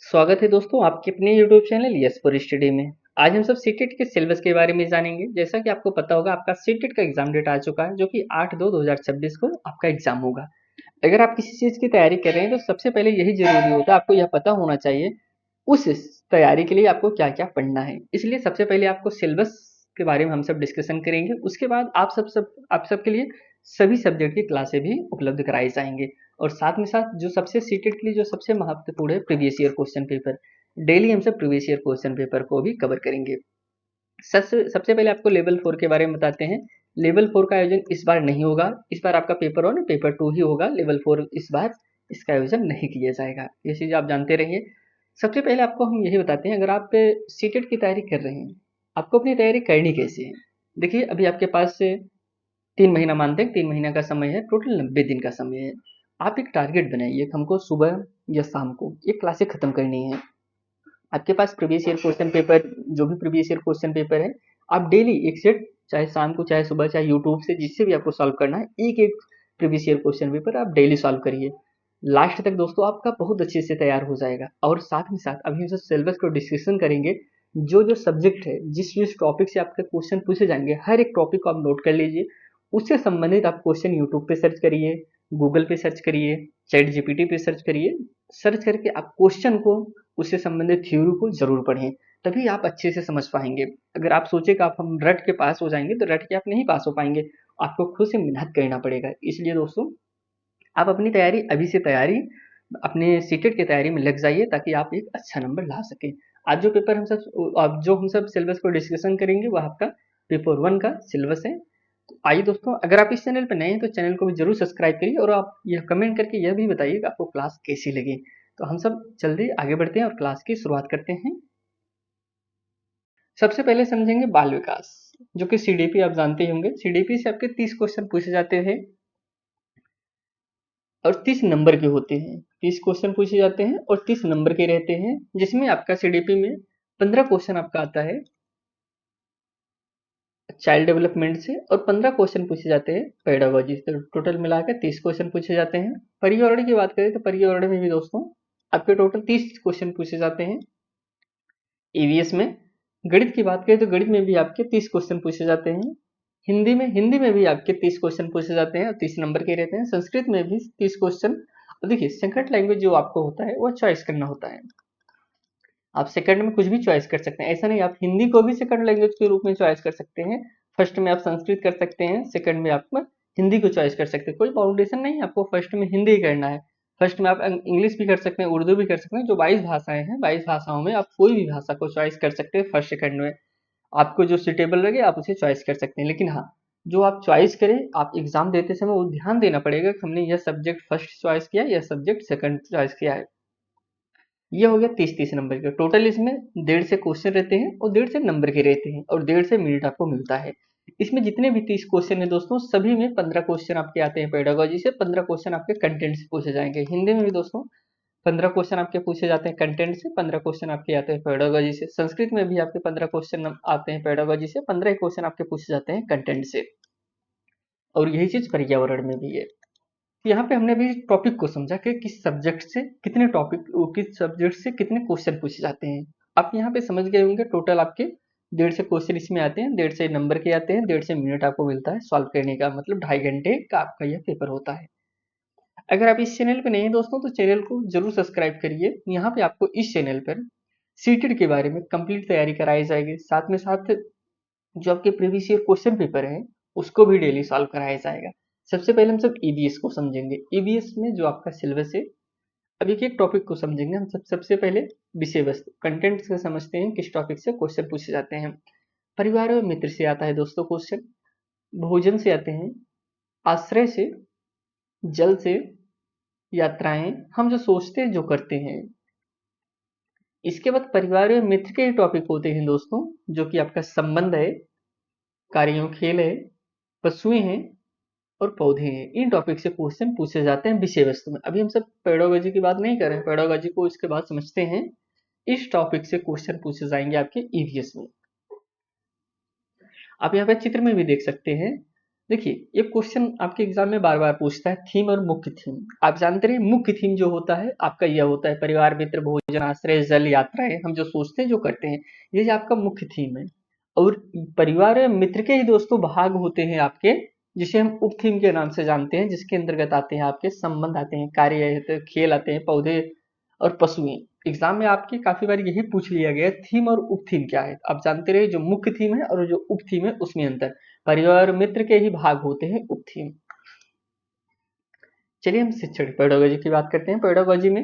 स्वागत है दोस्तों आपके अपने YouTube channel yes for study में। आज हम सब सीटेट के सिलेबस के बारे में जानेंगे। जैसा कि आपको पता होगा आपका सीटेट का एग्जाम डेट आ चुका है जो कि 8/2/2026 को आपका एग्जाम होगा। अगर आप किसी चीज़ की तैयारी कर रहे हैं तो सबसे पहले यही जरूरी होता है, आपको यह पता होना चाहिए उस तैयारी के लिए आपको क्या क्या पढ़ना है। इसलिए सबसे पहले आपको सिलेबस के बारे में हम सब डिस्कशन करेंगे। उसके बाद आप सबके लिए सभी सब्जेक्ट की क्लासें भी उपलब्ध कराई जाएंगे। और साथ में साथ जो सबसे सीटेट के लिए जो सबसे महत्वपूर्ण है previous year question paper, daily हम सब प्रीवियस ईयर क्वेश्चन पेपर को भी कवर करेंगे। सबसे पहले आपको लेवल 4 के बारे में बताते हैं। लेवल 4 का आयोजन इस बार नहीं होगा। इस बार आपका पेपर 1 पेपर 2 ही होगा। लेवल 4 इस बार इसका आयोजन नहीं किया जाएगा, ये चीज़ आप जानते रहिए। सबसे पहले आपको हम यही बताते हैं, अगर आप सीटेट की तैयारी कर रहे हैं आपको अपनी तैयारी करनी कैसे है। देखिए अभी आपके पास से 3 महीना मानते हैं, 3 महीना का समय है, टोटल 90 दिन का समय है। आप एक टारगेट बनाइए, हमको सुबह या शाम को ये क्लासें खत्म करनी है। आपके पास प्रीवियस ईयर क्वेश्चन पेपर, जो भी प्रीवियस ईयर क्वेश्चन पेपर है, आप डेली एक सेट, चाहे शाम को चाहे सुबह चाहे यूट्यूब से जिससे भी आपको सॉल्व करना है, एक एक प्रीवियस ईयर क्वेश्चन पेपर आप डेली सॉल्व करिए। लास्ट तक दोस्तों आपका बहुत अच्छे से तैयार हो जाएगा। और साथ में साथ अभी हम जो सिलेबस को डिस्कशन करेंगे, जो जो सब्जेक्ट है, जिस जिस टॉपिक से आपके क्वेश्चन पूछे जाएंगे, हर एक टॉपिक को आप नोट कर लीजिए। उससे संबंधित आप क्वेश्चन यूट्यूब पे सर्च करिए, गूगल पे सर्च करिए, चैट जीपीटी पे सर्च करिए। सर्च करके आप क्वेश्चन को, उससे संबंधित थ्योरी को जरूर पढ़ें, तभी आप अच्छे से समझ पाएंगे। अगर आप सोचे कि आप हम रट के पास हो जाएंगे तो रट के आप नहीं पास हो पाएंगे, आपको खुद से मेहनत करना पड़ेगा। इसलिए दोस्तों आप अपनी तैयारी अभी से तैयारी अपने सीटेट की तैयारी में लग जाइए ताकि आप एक अच्छा नंबर ला सकें। आज जो पेपर हम सब अब जो हम सब सिलेबस को डिस्कशन करेंगे वह आपका पेपर 1 का सिलेबस है। तो आइए दोस्तों, अगर आप इस चैनल पर नए हैं तो चैनल को भी जरूर सब्सक्राइब करिए और आप यह कमेंट करके यह भी बताइए कि आपको क्लास कैसी लगी। तो हम सब जल्दी आगे बढ़ते हैं और क्लास की शुरुआत करते हैं। सबसे पहले समझेंगे बाल विकास, जो कि सीडीपी आप जानते ही होंगे। सीडीपी से आपके 30 क्वेश्चन पूछे जाते हैं और 30 नंबर के होते हैं। 30 क्वेश्चन पूछे जाते हैं और 30 नंबर के रहते हैं, जिसमें आपका सीडीपी में 15 क्वेश्चन आपका आता है चाइल्ड डेवलपमेंट से और 15 क्वेश्चन पूछे जाते हैं पेडागोजी से। तो टोटल मिलाकर 30 क्वेश्चन पूछे जाते हैं। पर्यावरण की बात करें तो पर्यावरण में भी दोस्तों आपके टोटल 30 क्वेश्चन पूछे जाते हैं ईवीएस में। गणित की बात करें तो गणित में भी आपके 30 क्वेश्चन पूछे जाते हैं। हिंदी में भी आपके 30 क्वेश्चन पूछे जाते हैं और 30 नंबर के रहते हैं। संस्कृत में भी 30 क्वेश्चन। देखिए सेकंड लैंग्वेज जो आपको होता है वो चॉइस करना होता है। आप सेकंड में कुछ भी चॉइस कर सकते हैं, ऐसा नहीं। आप हिंदी को भी सेकंड लैंग्वेज के रूप में चॉइस कर सकते हैं। फर्स्ट में आप संस्कृत कर सकते हैं, सेकंड में आप हिंदी को चॉइस कर सकते हैं। कोई बाउंडेशन नहीं है, आपको फर्स्ट में हिंदी ही करना है। फर्स्ट में आप इंग्लिश भी कर सकते हैं, उर्दू भी कर सकते हैं। जो 22 भाषाएं हैं, 22 भाषाओं में आप कोई भी भाषा को चॉइस कर सकते हैं फर्स्ट सेकंड में। आपको जो सुटेबल लगे आप उसे चॉइस कर सकते हैं। लेकिन हाँ, जो आप चॉइस करें, आप एग्जाम देते समय वो ध्यान देना पड़ेगा कि हमने यह सब्जेक्ट फर्स्ट चॉइस किया, यह सब्जेक्ट सेकंड चॉइस किया है। ये हो गया 30-30 नंबर का। टोटल इसमें 1.5 से क्वेश्चन रहते हैं और 1.5 से नंबर के रहते हैं और 1.5 से मिनट आपको मिलता है। इसमें जितने भी 30 क्वेश्चन है दोस्तों, सभी में 15 क्वेश्चन आपके आते हैं पेडागोजी से, 15 क्वेश्चन आपके कंटेंट से पूछे जाएंगे। हिंदी में भी दोस्तों 15 क्वेश्चन आपके पूछे जाते हैं कंटेंट से, 15 क्वेश्चन आपके आते हैं पेडागोजी से। संस्कृत में भी आपके 15 क्वेश्चन आते हैं पेडागोजी से, 15 क्वेश्चन आपके पूछे जाते हैं कंटेंट से। और यही चीज पर्यावरण में भी है। यहाँ पे हमने अभी टॉपिक को समझा कि किस सब्जेक्ट से कितने टॉपिक, किस सब्जेक्ट से कितने क्वेश्चन पूछे जाते हैं। आप यहाँ पे समझ गए होंगे। टोटल आपके 1.5 से क्वेश्चन इसमें आते हैं, 1.5 से नंबर के आते हैं, 1.5 से मिनट आपको मिलता है सॉल्व करने का, मतलब 2.5 घंटे का आपका यह पेपर होता है। अगर आप इस चैनल पे नहीं हैं दोस्तों तो चैनल को जरूर सब्सक्राइब करिए। यहाँ पे आपको इस चैनल पर सीटेड के बारे में कंप्लीट तैयारी कराई जाएगी। साथ में साथ जो आपके प्रीवियस ईयर क्वेश्चन पेपर है उसको भी डेली सॉल्व कराया जाएगा। सबसे पहले हम सब ईवीएस को समझेंगे। ईवीएस में जो आपका सिलेबस है, अब एक टॉपिक को समझेंगे हम सबसे पहले विषय वस्तु कंटेंट से समझते हैं किस टॉपिक से क्वेश्चन पूछे जाते हैं। परिवार और मित्र से आता है दोस्तों क्वेश्चन, भोजन से आते हैं, आश्रय से, जल से, यात्राएं, हम जो सोचते हैं जो करते हैं। इसके बाद परिवार और मित्र के टॉपिक होते हैं दोस्तों, जो कि आपका संबंध है, कार्यों खेल है, पशुएं हैं और पौधे हैं। इन टॉपिक से क्वेश्चन पूछे जाते हैं विषय वस्तु में। अभी हम सब पेडोलॉजी की बात नहीं कर रहे हैं, पेडोलॉजी को इसके बाद समझते हैं। इस टॉपिक से क्वेश्चन पूछे जाएंगे आपके ईवीएस में। आप यहाँ पे चित्र में भी देख सकते हैं। देखिए, ये क्वेश्चन आपके एग्जाम में बार बार पूछता है, थीम और मुख्य थीम। आप जानते रहे मुख्य थीम जो होता है आपका यह होता है परिवार, मित्र, भोजन, आश्रय, जल, यात्राएं, हम जो सोचते हैं जो करते हैं, ये जो आपका मुख्य थीम है। और परिवार या मित्र के ही दोस्तों भाग होते हैं आपके, जिसे हम उप थीम के नाम से जानते हैं, जिसके अंतर्गत आते हैं आपके संबंध, आते हैं कार्य, आते हैं खेल, आते हैं पौधे और पशुएं। एग्जाम में आपके काफी बार यही पूछ लिया गया है थीम और उप थीम क्या है। आप जानते रहे जो मुख्य थीम है और जो उप थीम है उसमें अंतर, परिवार और मित्र के ही भाग होते हैं उप थीम। चलिए हम शिक्षण पेडागोजी की बात करते हैं। पेडागोजी में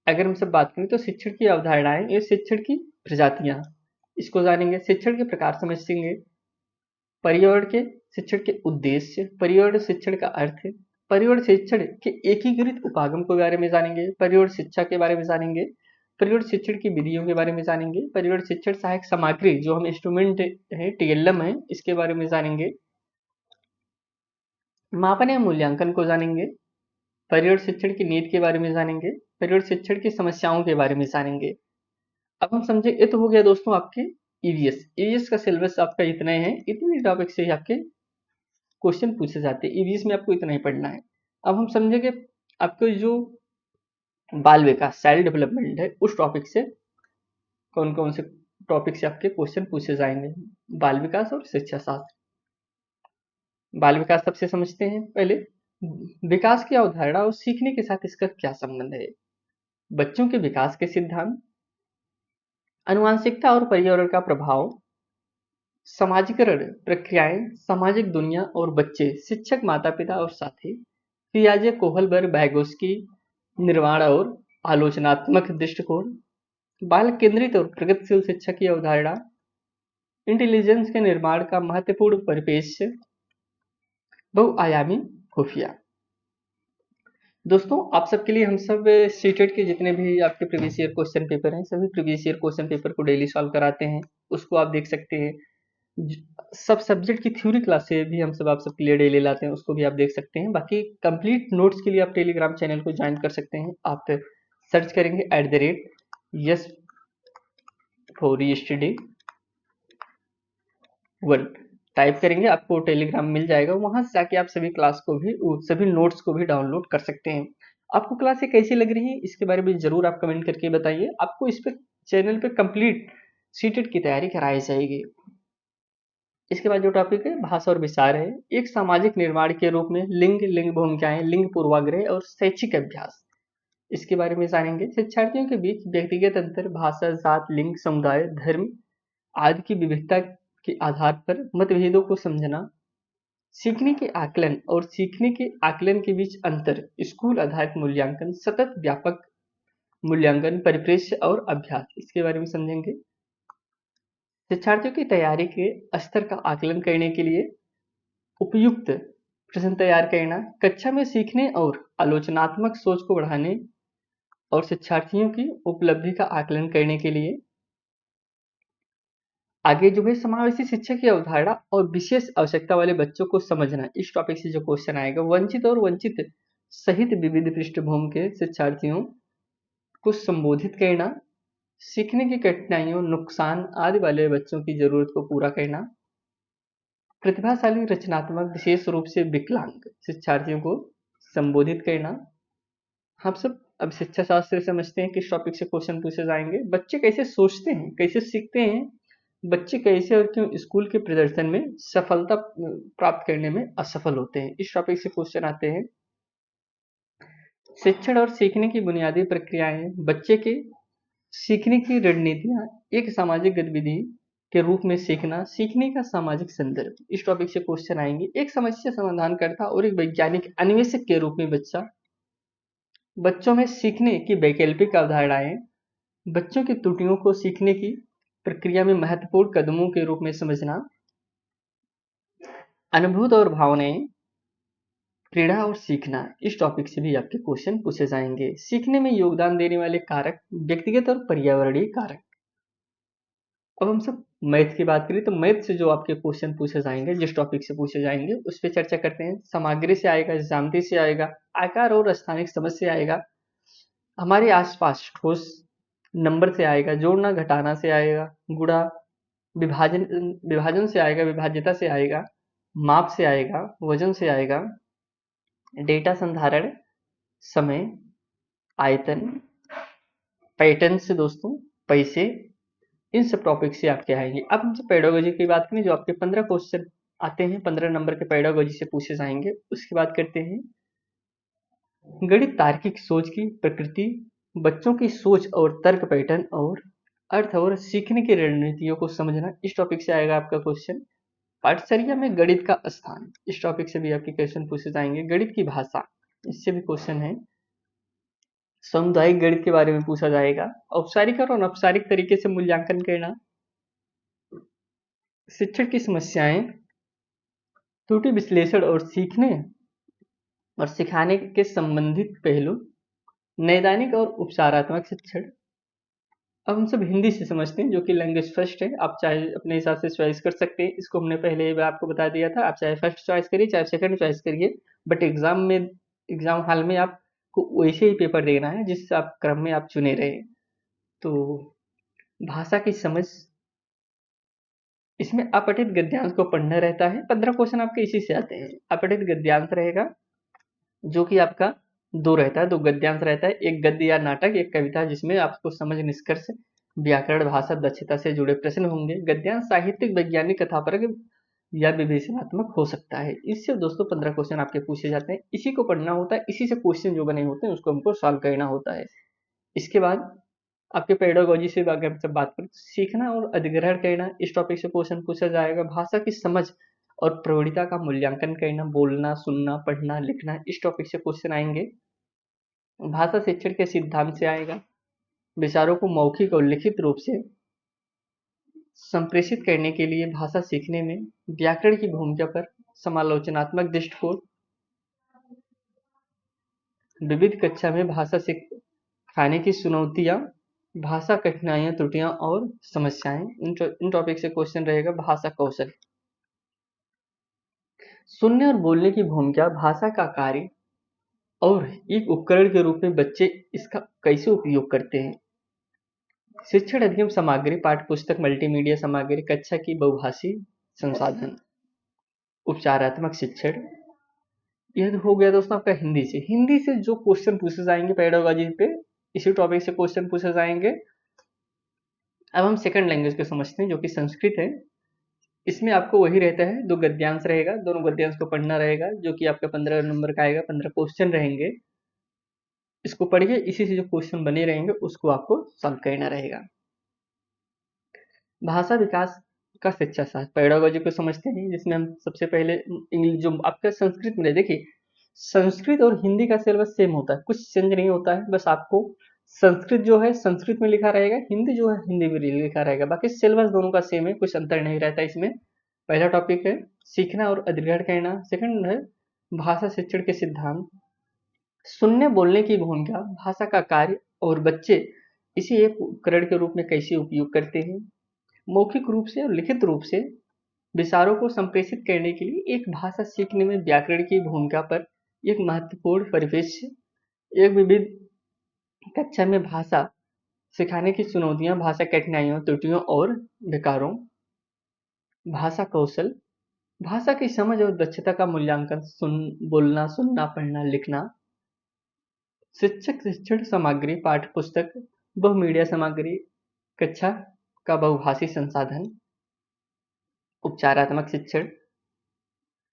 अगर हम सब बात करें तो शिक्षण की अवधारणाएं, ये शिक्षण की प्रजातियां, इसको जानेंगे। शिक्षण के प्रकार समझेंगे, पर्यावरण के शिक्षण के उद्देश्य, पर्यावरण शिक्षण का अर्थ, पर्यावरण शिक्षण के एकीकृत उपागम के बारे में जानेंगे, पर्यावरण शिक्षा के बारे में जानेंगे, पर्यावरण शिक्षण की विधियों के बारे में जानेंगे, पर्यावरण शिक्षण सहायक सामग्री जो हम इंस्ट्रूमेंट है, टीएलएम है, इसके बारे में जानेंगे, मापन या मूल्यांकन को जानेंगे, पर्यावरण शिक्षण की नीति के बारे में जानेंगे, पर्यावरण शिक्षण की समस्याओं के बारे में जानेंगे। अब हम समझे, ये तो हो गया दोस्तों आपके ईवीएस। ईवीएस का सिलेबस आपका इतना ही है, इतने टॉपिक से ही आपके क्वेश्चन पूछे जाते हैं। ईवीएस में आपको इतना ही पढ़ना है। अब हम समझेंगे आपको जो बाल विकास, चाइल्ड डेवलपमेंट है, उस टॉपिक से कौन कौन से टॉपिक से आपके क्वेश्चन पूछे जाएंगे। बाल विकास और शिक्षा शास्त्र। बाल विकास सबसे समझते हैं पहले, विकास की अवधारणा और सीखने के साथ इसका क्या संबंध है। बच्चों के विकास के सिद्धांत, आनुवंशिकता और पर्यावरण का प्रभाव, समाजीकरण प्रक्रियाएं, सामाजिक दुनिया और बच्चे, शिक्षक, माता पिता और साथी, पियाजे, कोहलबर्ग, वाइगोस्की, निर्माण और आलोचनात्मक दृष्टिकोण, बाल केंद्रित और प्रगतिशील शिक्षा की अवधारणा, इंटेलिजेंस के निर्माण का महत्वपूर्ण परिपेक्ष्य, बहुआयामी खुफिया। दोस्तों आप सबके लिए हम सब सीटेट के जितने भी आपके प्रीवियस ईयर क्वेश्चन पेपर हैं, सभी प्रीवियस ईयर क्वेश्चन पेपर को डेली सॉल्व कराते हैं, उसको आप देख सकते हैं। सब सब्जेक्ट की थ्योरी क्लास से भी हम सब आप सबके लिए डेली लाते हैं, उसको भी आप देख सकते हैं। बाकी कंप्लीट नोट्स के लिए आप टेलीग्राम चैनल को ज्वाइन कर सकते हैं। आप सर्च करेंगे @yes for yesterday world, type करेंगे आपको टेलीग्राम मिल जाएगा। वहां से जाके आप सभी क्लास को भी, सभी नोट्स को भी डाउनलोड कर सकते हैं। आपको क्लासें कैसी लग रही है इसके बारे में जरूर आप कमेंट करके बताइए। आपको इस पे चैनल पे कंप्लीट सीटेट की तैयारी कराई जाएगी। इसके बाद जो टॉपिक है भाषा और विचार है, एक सामाजिक निर्माण के रूप में लिंग, लिंग भूमिकाएं, लिंग पूर्वाग्रह और शैक्षिक अभ्यास, इसके बारे में जानेंगे। शिक्षार्थियों के बीच व्यक्तिगत अंतर, भाषा, जात, लिंग, समुदाय, धर्म आदि की विविधता के आधार पर मतभेदों को समझना, सीखने के आकलन और सीखने के आकलन के बीच अंतर, स्कूल आधारित मूल्यांकन, सतत व्यापक मूल्यांकन, परिप्रेक्ष्य और अभ्यास, इसके बारे में समझेंगे। शिक्षार्थियों की तैयारी के स्तर का आकलन करने के लिए उपयुक्त प्रश्न तैयार करना, कक्षा में सीखने और आलोचनात्मक सोच को बढ़ाने और शिक्षार्थियों की उपलब्धि का आकलन करने के लिए आगे जो है समावेशी शिक्षा की अवधारणा और विशेष आवश्यकता वाले बच्चों को समझना, इस टॉपिक से जो क्वेश्चन आएगा। वंचित और वंचित सहित विविध पृष्ठभूमि के शिक्षार्थियों को संबोधित करना, सीखने की कठिनाइयों, नुकसान आदि वाले बच्चों की जरूरत को पूरा करना, प्रतिभाशाली, रचनात्मक, विशेष रूप से विकलांग शिक्षार्थियों को संबोधित करना। हम सब अब शिक्षा शास्त्र समझते हैं किस टॉपिक से क्वेश्चन पूछे जाएंगे। बच्चे कैसे सोचते हैं, कैसे सीखते हैं, बच्चे कैसे और क्यों स्कूल के प्रदर्शन में सफलता प्राप्त करने में असफल होते हैं, इस टॉपिक से क्वेश्चन आते हैं। शिक्षण और सीखने की बुनियादी प्रक्रियाएं, बच्चे के सीखने की रणनीतियां, एक सामाजिक गतिविधि के रूप में सीखना, सीखने का सामाजिक संदर्भ, इस टॉपिक से क्वेश्चन आएंगे। एक समस्या समाधान करता और एक वैज्ञानिक अन्वेषक के रूप में बच्चों में सीखने की वैकल्पिक अवधारणाएं, बच्चों की त्रुटियों को सीखने की प्रक्रिया में महत्वपूर्ण कदमों के रूप में समझना, अनुभूत और भावनाएं, प्रेरणा और सीखना, इस टॉपिक से भी आपके क्वेश्चन पूछे जाएंगे। सीखने में योगदान देने वाले कारक, व्यक्तिगत और पर्यावरणीय कारक। अब हम सब मैथ की बात करें तो मैथ से जो आपके क्वेश्चन पूछे जाएंगे, जिस टॉपिक से पूछे जाएंगे उस पर चर्चा करते हैं। सामग्री से आएगा, ज्यामिति से आएगा, आकार और स्थानिक समझ से आएगा, हमारे आसपास ठोस नंबर से आएगा, जोड़ना घटाना से आएगा, गुणा विभाजन विभाजन से आएगा, विभाज्यता से आएगा, माप से आएगा, वजन से आएगा, डेटा संधारण, समय, आयतन, पैटर्न से दोस्तों पैसे, इन सब टॉपिक से आपके आएंगे। अब हमसे पेडागोजी की बात करें, जो आपके 15 क्वेश्चन आते हैं, 15 नंबर के पेडागोजी से पूछे जाएंगे। उसकी बात करते हैं। गणित तार्किक सोच की प्रकृति, बच्चों की सोच और तर्क पैटर्न, और अर्थ और सीखने की रणनीतियों को समझना, इस टॉपिक से आएगा आपका क्वेश्चन। पाठचर्या में गणित का स्थान, इस टॉपिक से भी आपके क्वेश्चन पूछे जाएंगे। गणित की भाषा, इससे भी क्वेश्चन है। सामुदायिक गणित के बारे में पूछा जाएगा। औपचारिक और अनौपचारिक तरीके से मूल्यांकन करना, शिक्षण की समस्याएं, त्रुटि विश्लेषण और सीखने और सिखाने के संबंधित पहलू, नैदानिक और उपचारात्मक शिक्षण। अब हम सब हिंदी से समझते हैं, जो कि लैंग्वेज फर्स्ट है। आप चाहे अपने हिसाब से चॉइस कर सकते हैं, इसको हमने पहले ही आपको बता दिया था। आप चाहे फर्स्ट चॉइस करिए, चाहे सेकंड चॉइस करिए, बट एग्जाम हॉल में आपको वैसे ही पेपर देना है जिस आप क्रम में आप चुने रहे। तो भाषा की समझ, इसमें अपठित गद्यांश को पढ़ना रहता है। 15 क्वेश्चन आपके इसी से आते हैं। अपठित गद्यांश रहेगा, जो कि आपका 2 रहता है, 2 गद्यांश रहता है, एक गद्य या नाटक, एक कविता, जिसमें आपको समझ, निष्कर्ष, व्याकरण, भाषा, दक्षता से जुड़े प्रश्न होंगे। गद्यांश साहित्यिक, वैज्ञानिक, कथापरक या विवेचनात्मक हो सकता है। इससे दोस्तों 15 क्वेश्चन आपके पूछे जाते हैं। इसी को पढ़ना होता है, इसी से क्वेश्चन जो बने होते हैं उसको हमको सॉल्व करना होता है। इसके बाद आपके पेडागोजी से अगर हम जब बात करें, सीखना और अधिग्रहण करना, इस टॉपिक से क्वेश्चन पूछा जाएगा। भाषा की समझ और प्रवणता का मूल्यांकन करना, बोलना, सुनना, पढ़ना, लिखना, इस टॉपिक से क्वेश्चन आएंगे। भाषा शिक्षण के सिद्धांत से आएगा। विचारों को मौखिक और लिखित रूप से संप्रेषित करने के लिए भाषा सीखने में व्याकरण की भूमिका पर समालोचनात्मक दृष्टिकोण। विविध कक्षा में भाषा सिखाने की चुनौतियां, भाषा कठिनाइयां, त्रुटियां और समस्याएं, इन टॉपिक से क्वेश्चन रहेगा। भाषा कौशल, सुनने और बोलने की भूमिका, भाषा का कार्य और एक उपकरण के रूप में बच्चे इसका कैसे उपयोग करते हैं। शिक्षण अधिगम सामग्री, पाठ्य पुस्तक, मल्टीमीडिया सामग्री, कक्षा की बहुभाषी संसाधन, उपचारात्मक शिक्षण। यह हो गया दोस्तों आपका हिंदी से। हिंदी से जो क्वेश्चन पूछे जाएंगे पेडागोजी पे, इसी टॉपिक से क्वेश्चन पूछे जाएंगे। अब हम सेकंड लैंग्वेज को समझते हैं, जो कि संस्कृत है। इसमें आपको वही रहता है, 2 गद्यांश रहेगा, दोनों गद्यांश को पढ़ना रहेगा, जो कि आपका 15 नंबर का आएगा। 15 क्वेश्चन रहेंगे, इसको पढ़िए, इसी से जो क्वेश्चन बने रहेंगे उसको आपको सॉल्व करना रहेगा। भाषा विकास का शिक्षा शास्त्र, पेडागोजी को समझते हैं, जिसमें हम सबसे पहले जो आपका संस्कृत में, देखिए संस्कृत और हिंदी का सिलेबस सेम होता है, कुछ चेंज नहीं होता है। बस आपको संस्कृत जो है संस्कृत में लिखा रहेगा, हिंदी जो है हिंदी में लिखा रहेगा, बाकी सिलेबस दोनों का सेम है, कुछ अंतर नहीं रहता इसमें। पहला टॉपिक है सीखना और अधिग्रहण करना। सेकंड है भाषा शिक्षण के सिद्धांत, सुनने बोलने की भूमिका, भाषा का कार्य और बच्चे इसी एक उपकरण के रूप में कैसे उपयोग करते हैं। मौखिक रूप से और लिखित रूप से विचारों को संप्रेषित करने के लिए एक भाषा सीखने में व्याकरण की भूमिका पर एक महत्वपूर्ण परिवेश। एक विविध कक्षा में भाषा सिखाने की चुनौतियां, भाषा कठिनाइयों, त्रुटियों और विकारों। भाषा कौशल, भाषा की समझ और दक्षता का मूल्यांकन, बोलना, सुनना, पढ़ना, लिखना। शिक्षक शिक्षण सामग्री, पाठ्य पुस्तक, बहुमीडिया सामग्री, कक्षा का बहुभाषी संसाधन, उपचारात्मक शिक्षण।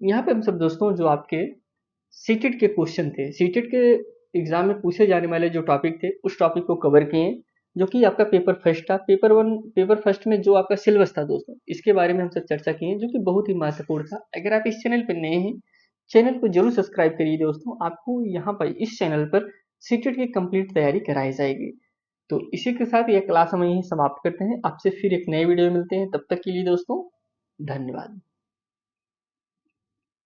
यहाँ पे हम सब दोस्तों जो आपके सीटेट के क्वेश्चन थे, सीटेट के एग्जाम में पूछे जाने वाले जो टॉपिक थे, उस टॉपिक को कवर किए, जो कि आपका पेपर फर्स्ट था। पेपर फर्स्ट में जो आपका सिलेबस था दोस्तों, इसके बारे में हम सब चर्चा किए, जो कि बहुत ही महत्वपूर्ण था। अगर आप इस चैनल पर नए हैं, चैनल को जरूर सब्सक्राइब करिए दोस्तों। आपको यहाँ पर इस चैनल पर सीटेट की कंप्लीट तैयारी कराई जाएगी। तो इसी के साथ यह क्लास हम यहीं समाप्त करते हैं। आपसे फिर एक नए वीडियो में मिलते हैं, तब तक के लिए दोस्तों धन्यवाद।